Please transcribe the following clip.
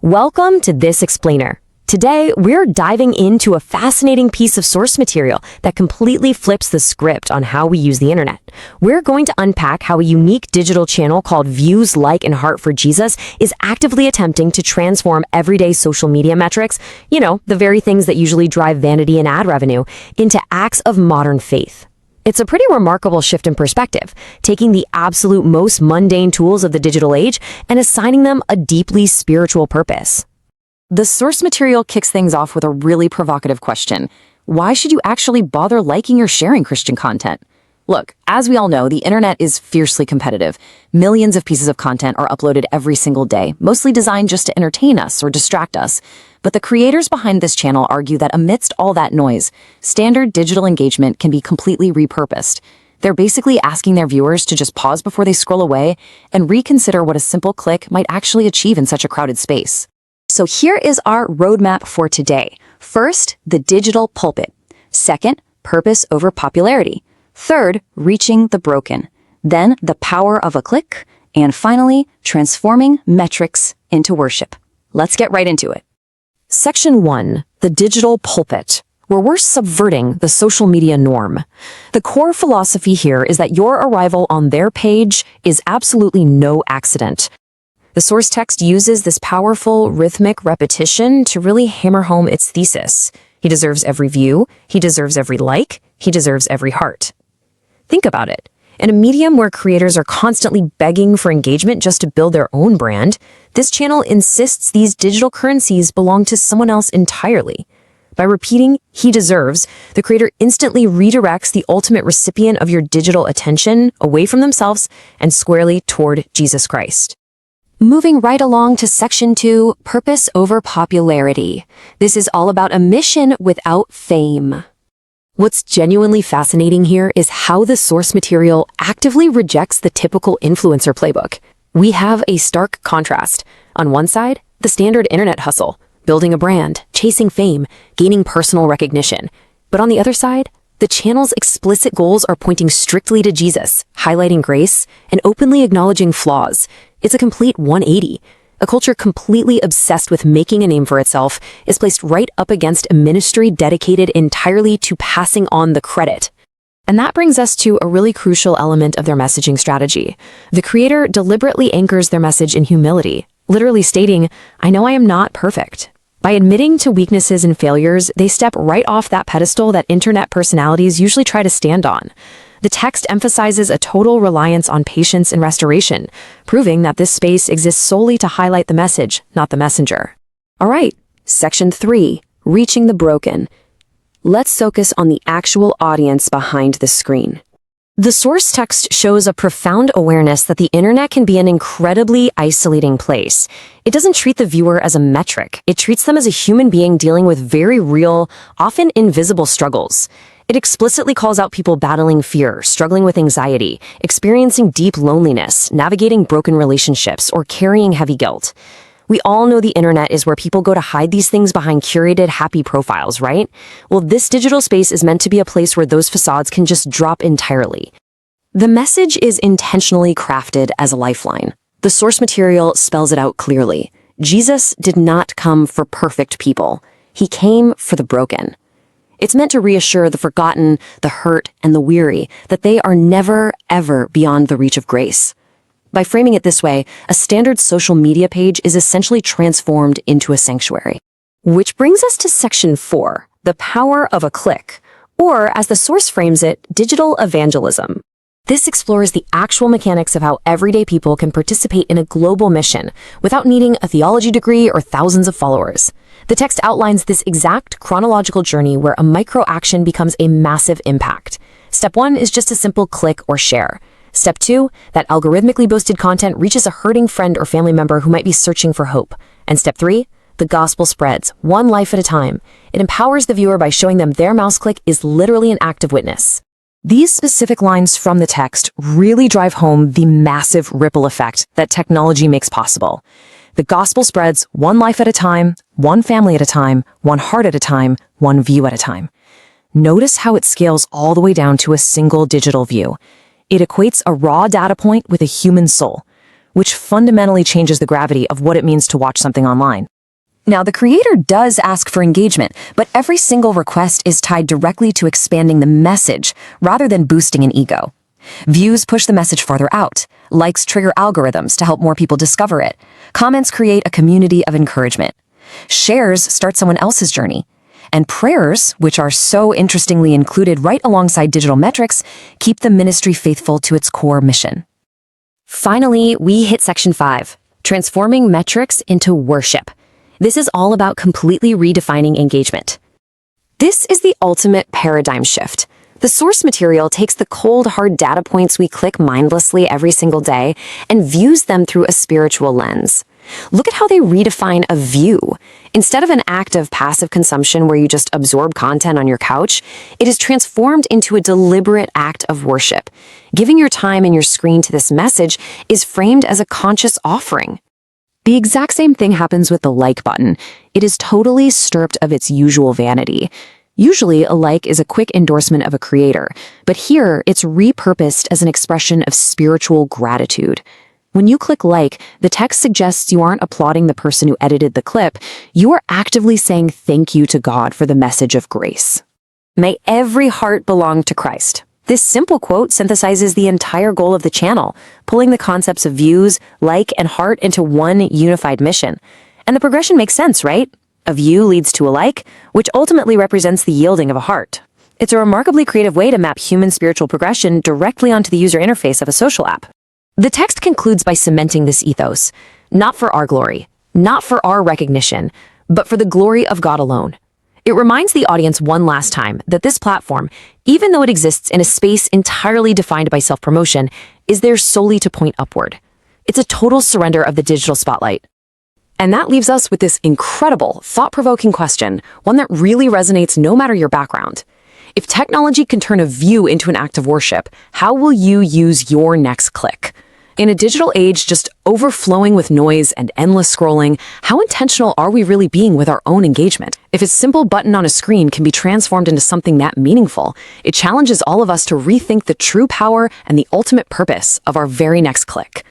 Welcome to This Explainer. Today, we're diving into a fascinating piece of source material that completely flips the script on how we use the internet. We're going to unpack how a unique digital channel called Views, Like, and Heart for Jesus is actively attempting to transform everyday social media metrics, the very things that usually drive vanity and ad revenue, into acts of modern faith. It's a pretty remarkable shift in perspective, taking the absolute most mundane tools of the digital age and assigning them a deeply spiritual purpose. The source material kicks things off with a really provocative question. Why should you actually bother liking or sharing Christian content? Look, as we all know, the internet is fiercely competitive. Millions of pieces of content are uploaded every single day, mostly designed just to entertain us or distract us. But the creators behind this channel argue that amidst all that noise, standard digital engagement can be completely repurposed. They're basically asking their viewers to just pause before they scroll away and reconsider what a simple click might actually achieve in such a crowded space. So here is our roadmap for today. First, the digital pulpit. Second, purpose over popularity. Third, reaching the broken. Then, the power of a click. And finally, transforming metrics into worship. Let's get right into it. Section 1, the digital pulpit, where we're subverting the social media norm. The core philosophy here is that your arrival on their page is absolutely no accident. The source text uses this powerful, rhythmic repetition to really hammer home its thesis. He deserves every view, he deserves every like, he deserves every heart. Think about it. In a medium where creators are constantly begging for engagement just to build their own brand, this channel insists these digital currencies belong to someone else entirely. By repeating, he deserves, the creator instantly redirects the ultimate recipient of your digital attention away from themselves and squarely toward Jesus Christ. Moving right along to Section 2, purpose over popularity. This is all about a mission without fame. What's genuinely fascinating here is how the source material actively rejects the typical influencer playbook. We have a stark contrast. On one side, the standard internet hustle, building a brand, chasing fame, gaining personal recognition. But on the other side, the channel's explicit goals are pointing strictly to Jesus, highlighting grace, and openly acknowledging flaws. It's a complete 180. A culture completely obsessed with making a name for itself is placed right up against a ministry dedicated entirely to passing on the credit. And that brings us to a really crucial element of their messaging strategy. The creator deliberately anchors their message in humility, literally stating, "I know I am not perfect." By admitting to weaknesses and failures, they step right off that pedestal that internet personalities usually try to stand on. The text emphasizes a total reliance on patience and restoration, proving that this space exists solely to highlight the message, not the messenger. All right, Section 3, reaching the broken. Let's focus on the actual audience behind the screen. The source text shows a profound awareness that the internet can be an incredibly isolating place. It doesn't treat the viewer as a metric. It treats them as a human being dealing with very real, often invisible struggles. It explicitly calls out people battling fear, struggling with anxiety, experiencing deep loneliness, navigating broken relationships, or carrying heavy guilt. We all know the internet is where people go to hide these things behind curated, happy profiles, right? Well, this digital space is meant to be a place where those facades can just drop entirely. The message is intentionally crafted as a lifeline. The source material spells it out clearly. Jesus did not come for perfect people. He came for the broken. It's meant to reassure the forgotten, the hurt, and the weary that they are never, ever beyond the reach of grace. By framing it this way, a standard social media page is essentially transformed into a sanctuary. Which brings us to Section 4, the power of a click, or as the source frames it, digital evangelism. This explores the actual mechanics of how everyday people can participate in a global mission without needing a theology degree or thousands of followers. The text outlines this exact chronological journey where a micro-action becomes a massive impact. Step 1 is just a simple click or share. Step 2, that algorithmically boosted content reaches a hurting friend or family member who might be searching for hope. And Step 3, the gospel spreads, one life at a time. It empowers the viewer by showing them their mouse click is literally an act of witness. These specific lines from the text really drive home the massive ripple effect that technology makes possible. The gospel spreads one life at a time, one family at a time, one heart at a time, one view at a time. Notice how it scales all the way down to a single digital view. It equates a raw data point with a human soul, which fundamentally changes the gravity of what it means to watch something online. Now, the creator does ask for engagement, but every single request is tied directly to expanding the message rather than boosting an ego. Views push the message farther out. Likes trigger algorithms to help more people discover it. Comments create a community of encouragement. Shares start someone else's journey. And prayers, which are so interestingly included right alongside digital metrics, keep the ministry faithful to its core mission. Finally, we hit section 5, transforming metrics into worship. This is all about completely redefining engagement. This is the ultimate paradigm shift. The source material takes the cold, hard data points we click mindlessly every single day and views them through a spiritual lens. Look at how they redefine a view. Instead of an act of passive consumption where you just absorb content on your couch, it is transformed into a deliberate act of worship. Giving your time and your screen to this message is framed as a conscious offering. The exact same thing happens with the like button. It is totally stripped of its usual vanity. Usually, a like is a quick endorsement of a creator, but here it's repurposed as an expression of spiritual gratitude. When you click like, the text suggests you aren't applauding the person who edited the clip, you are actively saying thank you to God for the message of grace. May every heart belong to Christ. This simple quote synthesizes the entire goal of the channel, pulling the concepts of views, like, and heart into one unified mission. And the progression makes sense, right? A view leads to a like, which ultimately represents the yielding of a heart. It's a remarkably creative way to map human spiritual progression directly onto the user interface of a social app. The text concludes by cementing this ethos, not for our glory, not for our recognition, but for the glory of God alone. It reminds the audience one last time that this platform, even though it exists in a space entirely defined by self-promotion, is there solely to point upward. It's a total surrender of the digital spotlight. And that leaves us with this incredible, thought-provoking question, one that really resonates no matter your background. If technology can turn a view into an act of worship, how will you use your next click? In a digital age just overflowing with noise and endless scrolling, how intentional are we really being with our own engagement? If a simple button on a screen can be transformed into something that meaningful, it challenges all of us to rethink the true power and the ultimate purpose of our very next click.